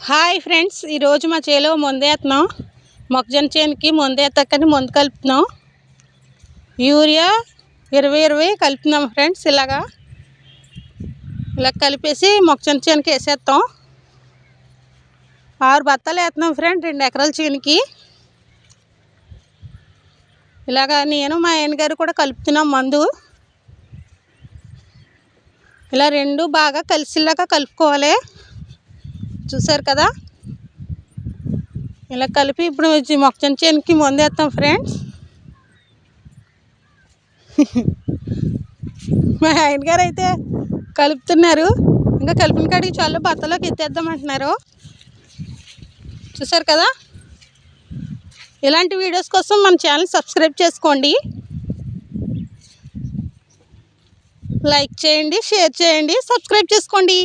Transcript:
Hi friends, ఈరోజు మా చేలో మందేస్తున్నాం. మొక్కజొన్న చేనుకి మందేత్తకని మందు కలుపుతున్నాం. Urea 20-20 కలుపుతున్నాం friends. ఇలా కలిపేసి మొక్కజొన్న చేనుకి వేసేస్తాం. 6 బత్తాలు వేస్తున్నాం ఫ్రెండ్ 2 ఎకరాల చేనుకి. నేను మా ఆయనగారు కూడా కలుపుతున్నాం మందు. ఇలా రెండు బాగా కలిసిలాగా కలుపుకోవాలి. చూసారు కదా, ఇలా కలిపి ఇప్పుడు మొక్కజొన్న చేనుకి మందు వేస్తాం ఫ్రెండ్స్. మా ఆయన గారు అయితే కలుపుతున్నారు. ఇంకా కలిపిన కాడికి చాలా బత్తలోకి ఎత్తేద్దాం అంటున్నారు. చూసారు కదా, ఇలాంటి వీడియోస్ కోసం మన ఛానల్ సబ్స్క్రైబ్ చేసుకోండి, లైక్ చేయండి, షేర్ చేయండి, సబ్స్క్రైబ్ చేసుకోండి.